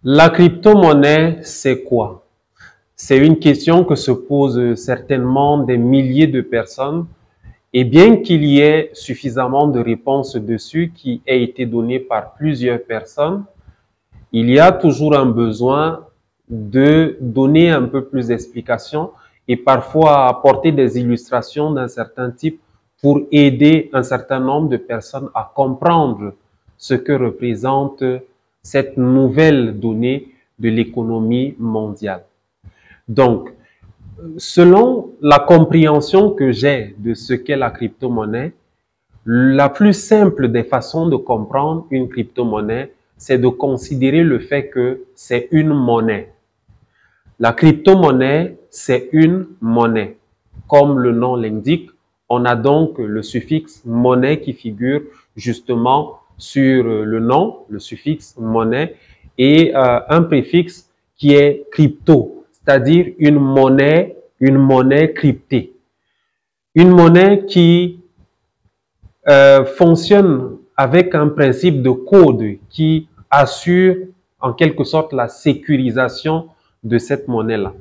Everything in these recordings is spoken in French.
La crypto-monnaie, c'est quoi? C'est une question que se posent certainement des milliers de personnes. Et bien qu'il y ait suffisamment de réponses dessus qui aient été données par plusieurs personnes, il y a toujours un besoin de donner un peu plus d'explications et parfois apporter des illustrations d'un certain type pour aider un certain nombre de personnes à comprendre ce que représente cette nouvelle donnée de l'économie mondiale. Donc, selon la compréhension que j'ai de ce qu'est la crypto-monnaie, la plus simple des façons de comprendre une crypto-monnaie, c'est de considérer le fait que c'est une monnaie. La crypto-monnaie, c'est une monnaie. Comme le nom l'indique, on a donc le suffixe monnaie qui figure justement sur le nom, le suffixe monnaie, et un préfixe qui est crypto, c'est-à-dire une monnaie cryptée. Une monnaie qui fonctionne avec un principe de code qui assure en quelque sorte la sécurisation de cette monnaie-là.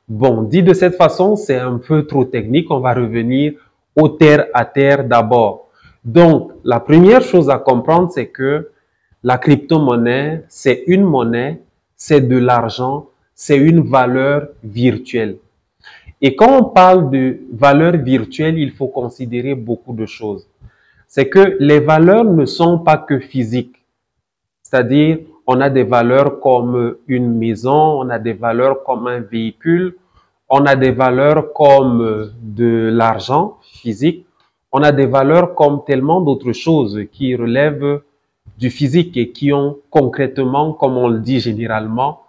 Bon, dit de cette façon, c'est un peu trop technique. On va revenir au terre à terre d'abord. Donc, la première chose à comprendre, c'est que la crypto-monnaie, c'est une monnaie, c'est de l'argent, c'est une valeur virtuelle. Et quand on parle de valeur virtuelle, il faut considérer beaucoup de choses. C'est que les valeurs ne sont pas que physiques. C'est-à-dire, on a des valeurs comme une maison, on a des valeurs comme un véhicule, on a des valeurs comme de l'argent physique, on a des valeurs comme tellement d'autres choses qui relèvent du physique et qui ont concrètement, comme on le dit généralement,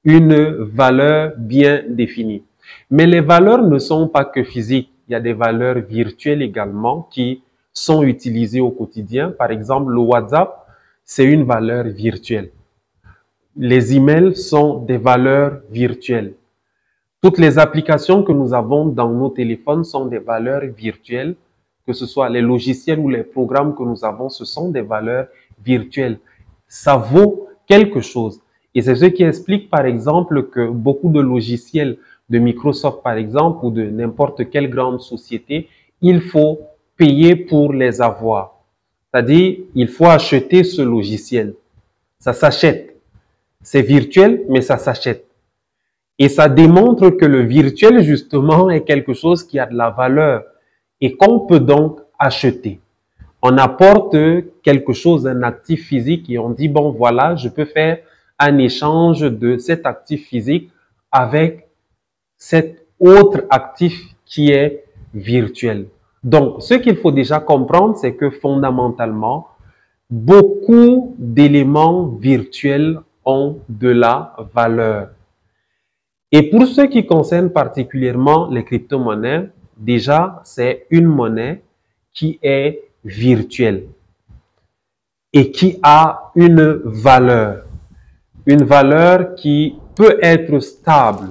une valeur bien définie. Mais les valeurs ne sont pas que physiques. Il y a des valeurs virtuelles également qui sont utilisées au quotidien. Par exemple, le WhatsApp, c'est une valeur virtuelle. Les emails sont des valeurs virtuelles. Toutes les applications que nous avons dans nos téléphones sont des valeurs virtuelles, que ce soit les logiciels ou les programmes que nous avons, ce sont des valeurs virtuelles. Ça vaut quelque chose. Et c'est ce qui explique, par exemple, que beaucoup de logiciels de Microsoft, par exemple, ou de n'importe quelle grande société, il faut payer pour les avoir. C'est-à-dire, il faut acheter ce logiciel. Ça s'achète. C'est virtuel, mais ça s'achète. Et ça démontre que le virtuel, justement, est quelque chose qui a de la valeur et qu'on peut donc acheter. On apporte quelque chose, un actif physique, et on dit, bon, voilà, je peux faire un échange de cet actif physique avec cet autre actif qui est virtuel. Donc, ce qu'il faut déjà comprendre, c'est que fondamentalement, beaucoup d'éléments virtuels ont de la valeur. Et pour ce qui concerne particulièrement les crypto-monnaies, déjà, c'est une monnaie qui est virtuelle et qui a une valeur qui peut être stable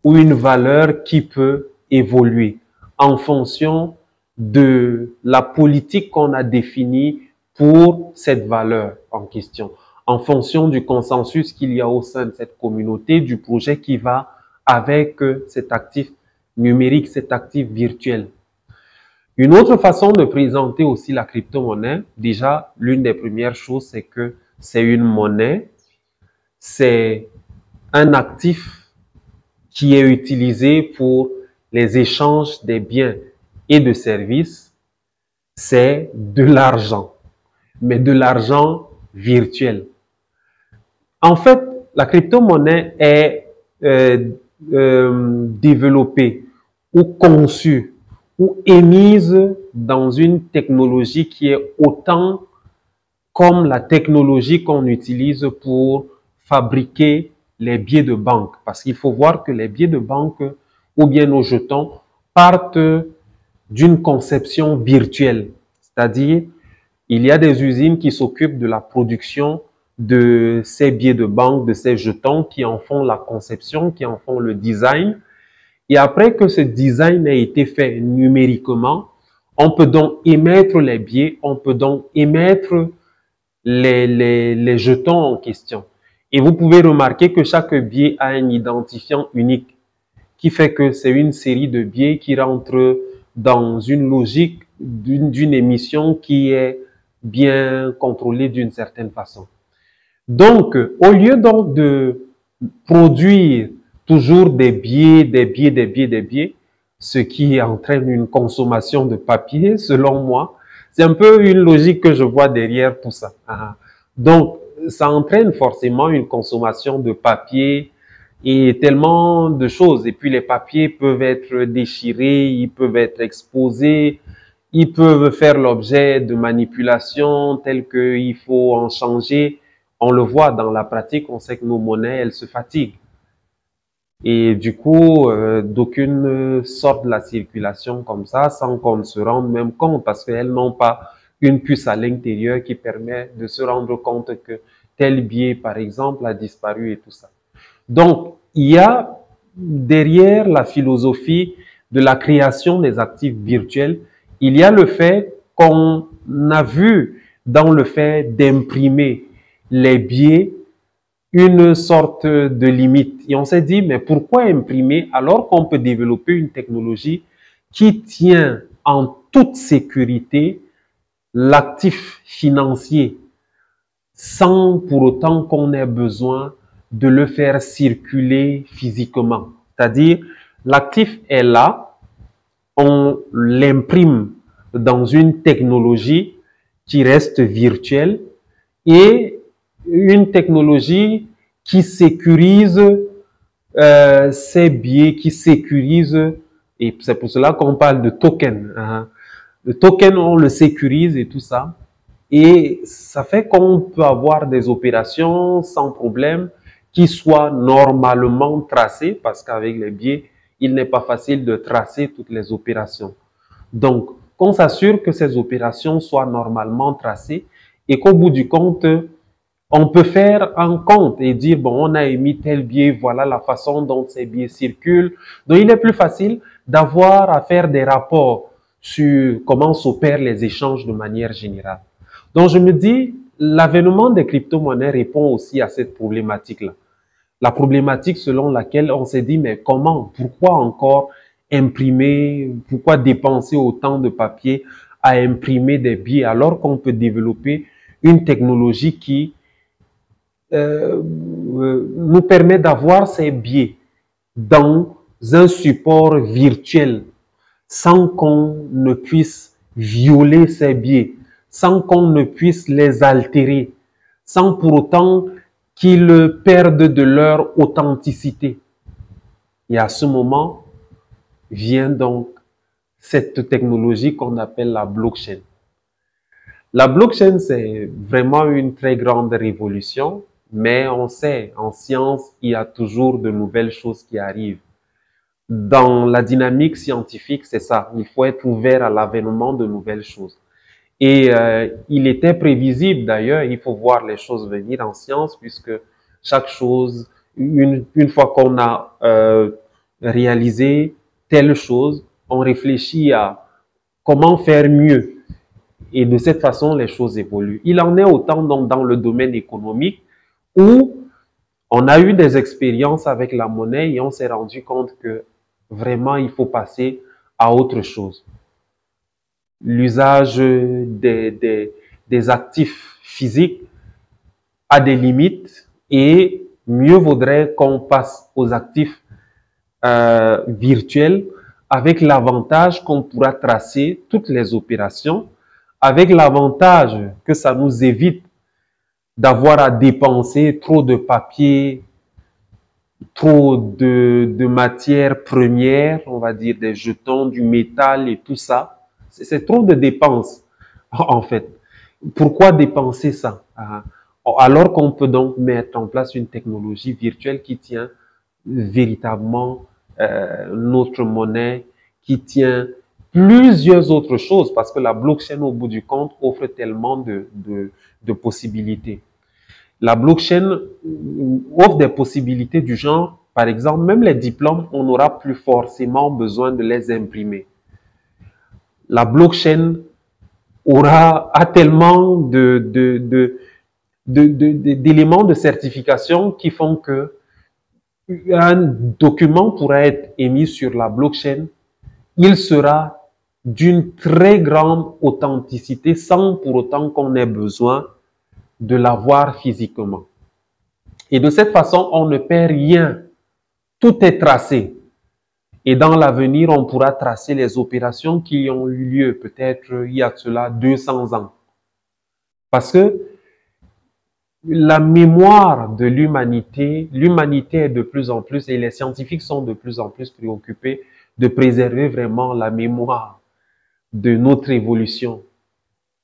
ou une valeur qui peut évoluer en fonction de la politique qu'on a définie pour cette valeur en question, en fonction du consensus qu'il y a au sein de cette communauté, du projet qui va avec cet actif numérique, cet actif virtuel. Une autre façon de présenter aussi la crypto-monnaie, déjà, l'une des premières choses, c'est que c'est une monnaie, c'est un actif qui est utilisé pour les échanges des biens et de services, c'est de l'argent, mais de l'argent virtuel. En fait, la crypto-monnaie est développée ou conçue ou émise dans une technologie qui est autant comme la technologie qu'on utilise pour fabriquer les billets de banque. Parce qu'il faut voir que les billets de banque ou bien nos jetons partent d'une conception virtuelle. C'est-à-dire, il y a des usines qui s'occupent de la production de ces billets de banque, de ces jetons, qui en font la conception, qui en font le design. Et après que ce design a été fait numériquement, on peut donc émettre les billets, on peut donc émettre les jetons en question. Et vous pouvez remarquer que chaque biais a un identifiant unique qui fait que c'est une série de biais qui rentrent dans une logique d'une émission qui est bien contrôlée d'une certaine façon. Donc, au lieu donc de produire toujours des biais, ce qui entraîne une consommation de papier, selon moi, c'est un peu une logique que je vois derrière tout ça. Donc, ça entraîne forcément une consommation de papier et tellement de choses. Et puis, les papiers peuvent être déchirés, ils peuvent être exposés, ils peuvent faire l'objet de manipulations telles qu'il faut en changer. On le voit dans la pratique, on sait que nos monnaies, elles se fatiguent. Et du coup, d'aucune sorte de la circulation comme ça, sans qu'on ne se rende même compte, parce qu'elles n'ont pas une puce à l'intérieur qui permet de se rendre compte que tel biais, par exemple, a disparu et tout ça. Donc, il y a derrière la philosophie de la création des actifs virtuels, il y a le fait qu'on a vu dans le fait d'imprimer les biais une sorte de limite. Et on s'est dit, mais pourquoi imprimer alors qu'on peut développer une technologie qui tient en toute sécurité l'actif financier sans pour autant qu'on ait besoin de le faire circuler physiquement. C'est-à-dire, l'actif est là, on l'imprime dans une technologie qui reste virtuelle et une technologie qui sécurise ces biais, qui sécurise, et c'est pour cela qu'on parle de token. Le token, on le sécurise et tout ça. Et ça fait qu'on peut avoir des opérations sans problème qui soient normalement tracées, parce qu'avec les biais, il n'est pas facile de tracer toutes les opérations. Donc, qu'on s'assure que ces opérations soient normalement tracées et qu'au bout du compte, on peut faire un compte et dire, bon, on a émis tel biais, voilà la façon dont ces biais circulent. Donc, il est plus facile d'avoir à faire des rapports sur comment s'opèrent les échanges de manière générale. Donc, je me dis, l'avènement des crypto-monnaies répond aussi à cette problématique-là. La problématique selon laquelle on s'est dit, mais comment, pourquoi encore imprimer, pourquoi dépenser autant de papier à imprimer des billets alors qu'on peut développer une technologie qui nous permet d'avoir ces billets dans un support virtuel sans qu'on ne puisse violer ces billets, sans qu'on ne puisse les altérer, sans pour autant qu'ils perdent de leur authenticité. Et à ce moment vient donc cette technologie qu'on appelle la blockchain. La blockchain, c'est vraiment une très grande révolution, mais on sait, en science, il y a toujours de nouvelles choses qui arrivent. Dans la dynamique scientifique, c'est ça. Il faut être ouvert à l'avènement de nouvelles choses. Et il était prévisible d'ailleurs, il faut voir les choses venir en science, puisque chaque chose, une fois qu'on a réalisé telle chose, on réfléchit à comment faire mieux. Et de cette façon, les choses évoluent. Il en est autant donc dans le domaine économique où on a eu des expériences avec la monnaie et on s'est rendu compte que vraiment, il faut passer à autre chose. L'usage des actifs physiques a des limites et mieux vaudrait qu'on passe aux actifs virtuels avec l'avantage qu'on pourra tracer toutes les opérations, avec l'avantage que ça nous évite d'avoir à dépenser trop de papier, trop de matières premières, on va dire des jetons, du métal et tout ça. C'est trop de dépenses, en fait. Pourquoi dépenser ça? Alors qu'on peut donc mettre en place une technologie virtuelle qui tient véritablement notre monnaie, qui tient plusieurs autres choses, parce que la blockchain, au bout du compte, offre tellement de possibilités. La blockchain offre des possibilités du genre, par exemple, même les diplômes, on n'aura plus forcément besoin de les imprimer. La blockchain a tellement d'éléments de certification qui font que un document pourra être émis sur la blockchain, il sera d'une très grande authenticité sans pour autant qu'on ait besoin de l'avoir physiquement. Et de cette façon, on ne perd rien. Tout est tracé. Et dans l'avenir, on pourra tracer les opérations qui ont eu lieu peut-être il y a cela 200 ans. Parce que la mémoire de l'humanité est de plus en plus, et les scientifiques sont de plus en plus préoccupés de préserver vraiment la mémoire de notre évolution.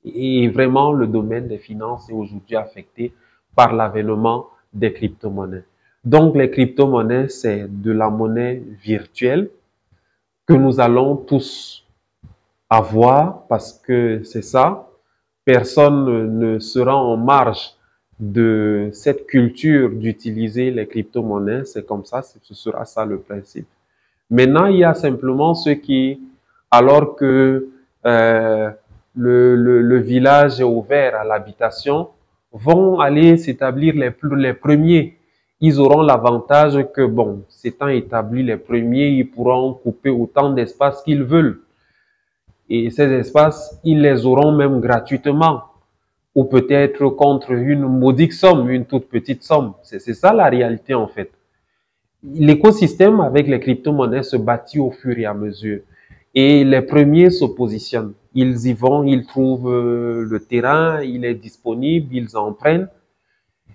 Et vraiment, le domaine des finances est aujourd'hui affecté par l'avènement des crypto-monnaies. Donc, les crypto-monnaies, c'est de la monnaie virtuelle que nous allons tous avoir parce que c'est ça. Personne ne sera en marge de cette culture d'utiliser les crypto-monnaies. C'est comme ça, ce sera ça le principe. Maintenant, il y a simplement ceux qui, alors que le village est ouvert à l'habitation, vont aller s'établir les premiers. Ils auront l'avantage que, bon, s'étant établis les premiers, ils pourront couper autant d'espace qu'ils veulent. Et ces espaces, ils les auront même gratuitement ou peut-être contre une modique somme, une toute petite somme. C'est ça la réalité en fait. L'écosystème avec les crypto-monnaies se bâtit au fur et à mesure. Et les premiers se positionnent. Ils y vont, ils trouvent le terrain, il est disponible, ils en prennent.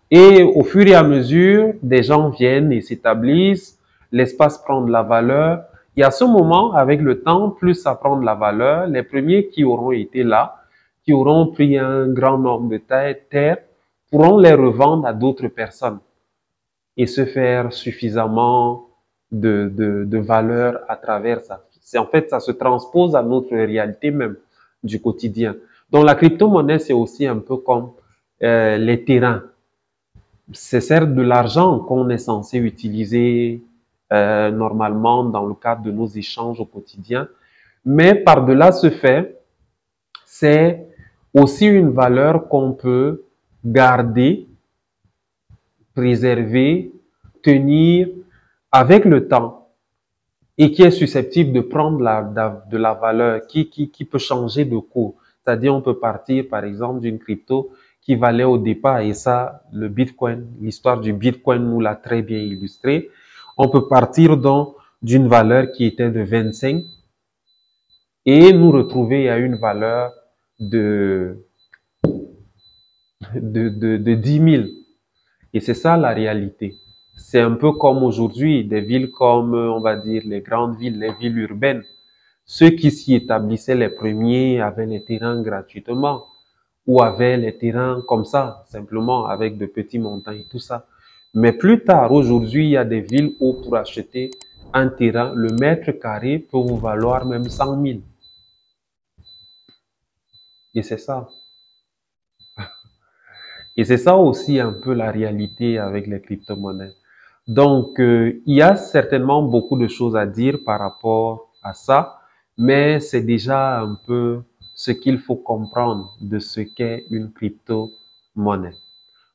Et au fur et à mesure, des gens viennent et s'établissent, l'espace prend de la valeur. Et à ce moment, avec le temps, plus ça prend de la valeur, les premiers qui auront été là, qui auront pris un grand nombre de terres, pourront les revendre à d'autres personnes et se faire suffisamment de valeur à travers ça. C'est en fait, ça se transpose à notre réalité même du quotidien. Donc la crypto-monnaie, c'est aussi un peu comme les terrains. C'est certes de l'argent qu'on est censé utiliser normalement dans le cadre de nos échanges au quotidien, mais par-delà ce fait, c'est aussi une valeur qu'on peut garder, préserver, tenir avec le temps et qui est susceptible de prendre de la valeur, qui peut changer de cours. C'est-à-dire, on peut partir, par exemple, d'une crypto qui valait au départ, et ça, le Bitcoin, l'histoire du Bitcoin nous l'a très bien illustré. On peut partir donc d'une valeur qui était de 25 et nous retrouver à une valeur de 10 000. Et c'est ça la réalité. C'est un peu comme aujourd'hui, des villes comme, on va dire, les grandes villes, les villes urbaines. Ceux qui s'y établissaient les premiers avaient les terrains gratuitement ou avaient les terrains comme ça, simplement avec de petits montants et tout ça. Mais plus tard, aujourd'hui, il y a des villes où pour acheter un terrain, le mètre carré peut vous valoir même 100 000. Et c'est ça. Et c'est ça aussi un peu la réalité avec les crypto-monnaies. Donc, il y a certainement beaucoup de choses à dire par rapport à ça, mais c'est déjà un peu ce qu'il faut comprendre de ce qu'est une crypto-monnaie.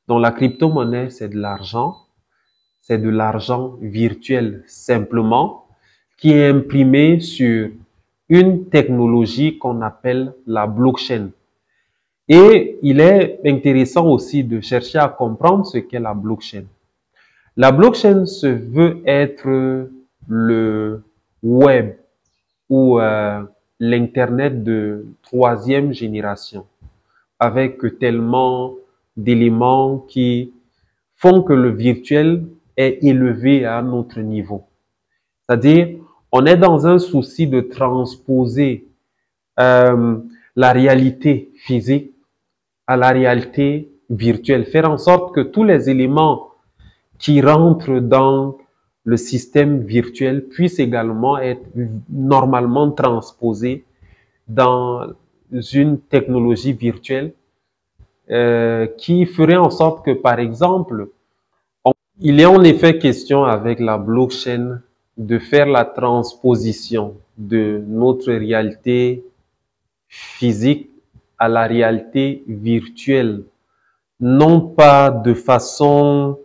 Donc, la crypto-monnaie, c'est de l'argent virtuel simplement, qui est imprimé sur une technologie qu'on appelle la blockchain. Et il est intéressant aussi de chercher à comprendre ce qu'est la blockchain. La blockchain se veut être le web ou l'internet de troisième génération avec tellement d'éléments qui font que le virtuel est élevé à un autre niveau. C'est-à-dire, on est dans un souci de transposer la réalité physique à la réalité virtuelle, faire en sorte que tous les éléments qui rentrent dans le système virtuel puissent également être normalement transposés dans une technologie virtuelle qui ferait en sorte que, par exemple, il est en effet question avec la blockchain de faire la transposition de notre réalité physique à la réalité virtuelle. non pas de façon,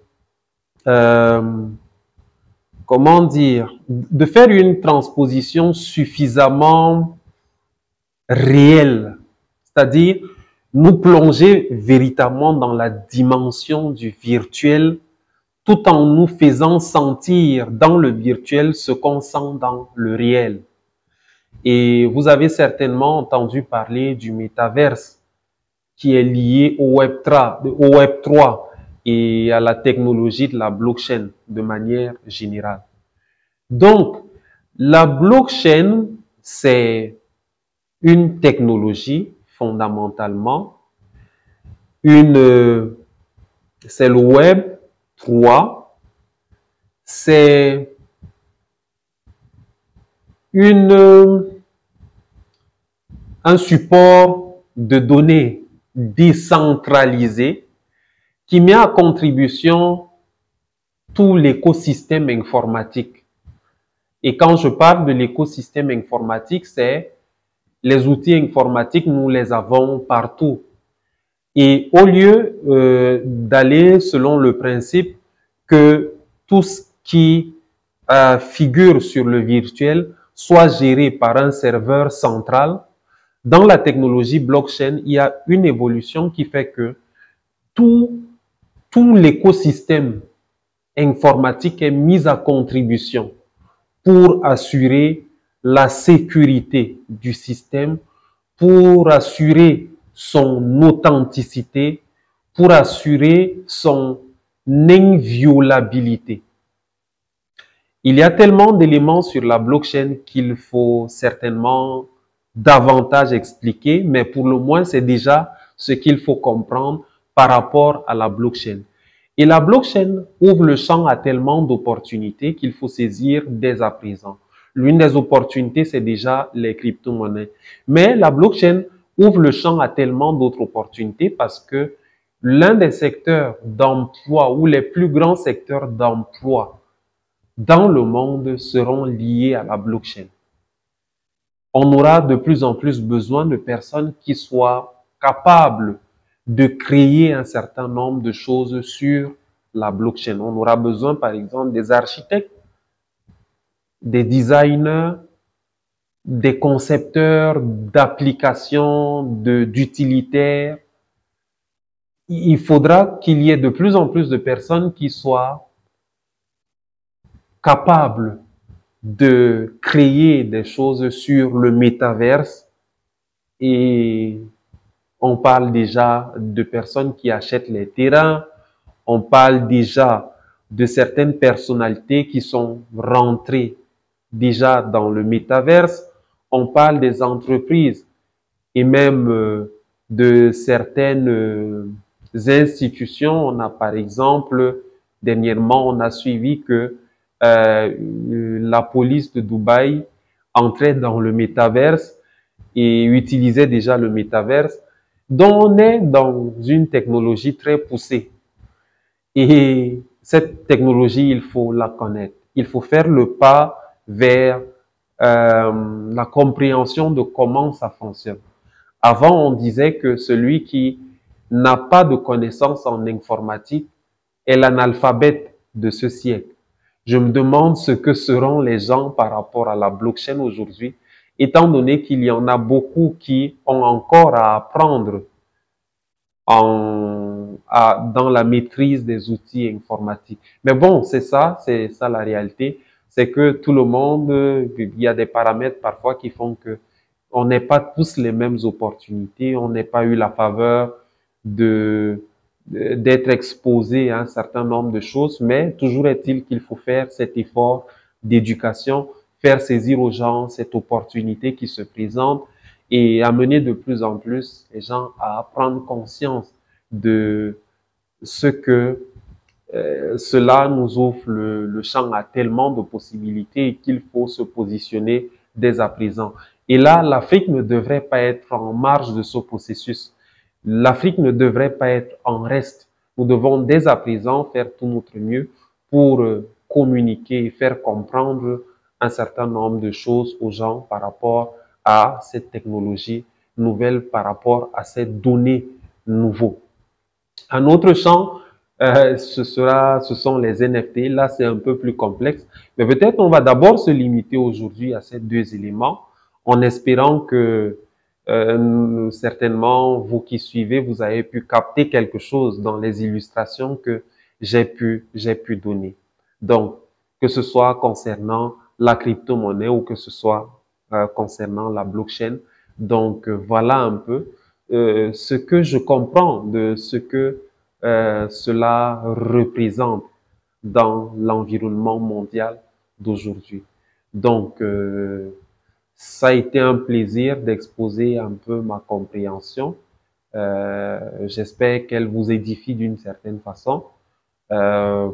euh, comment dire, de faire une transposition suffisamment réelle, c'est-à-dire nous plonger véritablement dans la dimension du virtuel tout en nous faisant sentir dans le virtuel ce qu'on sent dans le réel. Et vous avez certainement entendu parler du métaverse qui est lié au Web 3 et à la technologie de la blockchain de manière générale. Donc, la blockchain, c'est une technologie fondamentalement, c'est le Web 3, c'est un support de données décentralisé qui met à contribution tout l'écosystème informatique. Et quand je parle de l'écosystème informatique, c'est les outils informatiques, nous les avons partout. Et au lieu d'aller selon le principe que tout ce qui figure sur le virtuel soit géré par un serveur central, dans la technologie blockchain, il y a une évolution qui fait que tout, tout l'écosystème informatique est mis à contribution pour assurer la sécurité du système, pour assurer son authenticité, pour assurer son inviolabilité. Il y a tellement d'éléments sur la blockchain qu'il faut certainement davantage expliquer, mais pour le moins, c'est déjà ce qu'il faut comprendre par rapport à la blockchain. Et la blockchain ouvre le champ à tellement d'opportunités qu'il faut saisir dès à présent. L'une des opportunités, c'est déjà les crypto-monnaies. Mais la blockchain ouvre le champ à tellement d'autres opportunités parce que l'un des secteurs d'emploi ou les plus grands secteurs d'emploi dans le monde seront liés à la blockchain. On aura de plus en plus besoin de personnes qui soient capables de créer un certain nombre de choses sur la blockchain. On aura besoin, par exemple, des architectes, des designers, des concepteurs d'applications, d'utilitaires. Il faudra qu'il y ait de plus en plus de personnes qui soient capables de créer des choses sur le métaverse et on parle déjà de personnes qui achètent les terrains, on parle déjà de certaines personnalités qui sont rentrées déjà dans le métaverse, on parle des entreprises et même de certaines institutions. On a par exemple, dernièrement, on a suivi que la police de Dubaï entrait dans le métaverse et utilisait déjà le métaverse. Donc, on est dans une technologie très poussée. Et cette technologie, il faut la connaître. Il faut faire le pas vers la compréhension de comment ça fonctionne. Avant, on disait que celui qui n'a pas de connaissances en informatique est l'analphabète de ce siècle. Je me demande ce que seront les gens par rapport à la blockchain aujourd'hui, étant donné qu'il y en a beaucoup qui ont encore à apprendre dans la maîtrise des outils informatiques. Mais bon, c'est ça la réalité. C'est que tout le monde, il y a des paramètres parfois qui font que on n'est pas tous les mêmes opportunités, on n'a pas eu la faveur d'être exposé à un certain nombre de choses, mais toujours est-il qu'il faut faire cet effort d'éducation, faire saisir aux gens cette opportunité qui se présente et amener de plus en plus les gens à prendre conscience de ce que cela nous ouvre le champ à tellement de possibilités et qu'il faut se positionner dès à présent. Et là, l'Afrique ne devrait pas être en marge de ce processus. L'Afrique ne devrait pas être en reste. Nous devons dès à présent faire tout notre mieux pour communiquer et faire comprendre un certain nombre de choses aux gens par rapport à cette technologie nouvelle, par rapport à ces données nouveaux. Un autre champ, ce sont les NFT. Là, c'est un peu plus complexe. Mais peut-être on va d'abord se limiter aujourd'hui à ces deux éléments en espérant que certainement, vous qui suivez, vous avez pu capter quelque chose dans les illustrations que j'ai pu donner. Donc, que ce soit concernant la crypto-monnaie ou que ce soit concernant la blockchain. Donc, voilà un peu ce que je comprends de ce que cela représente dans l'environnement mondial d'aujourd'hui. Donc, ça a été un plaisir d'exposer un peu ma compréhension. J'espère qu'elle vous édifie d'une certaine façon. Euh,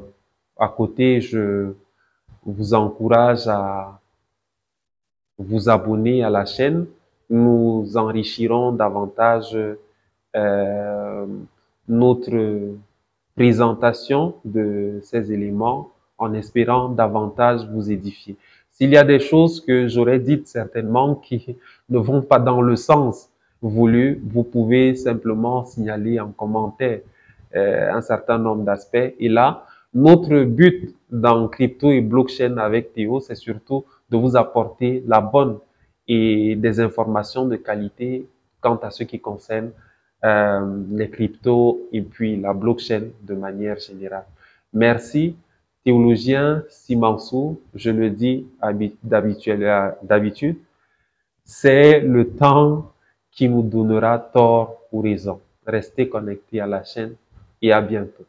à côté, je vous encourage à vous abonner à la chaîne. Nous enrichirons davantage euh, notre présentation de ces éléments en espérant davantage vous édifier. S'il y a des choses que j'aurais dites certainement qui ne vont pas dans le sens voulu, vous pouvez simplement signaler en commentaire un certain nombre d'aspects. Et là, notre but dans crypto et blockchain avec Théo, c'est surtout de vous apporter la bonne et des informations de qualité quant à ce qui concerne les cryptos et puis la blockchain de manière générale. Merci, théologien Simansou, je le dis d'habitude, c'est le temps qui nous donnera tort ou raison. Restez connectés à la chaîne et à bientôt.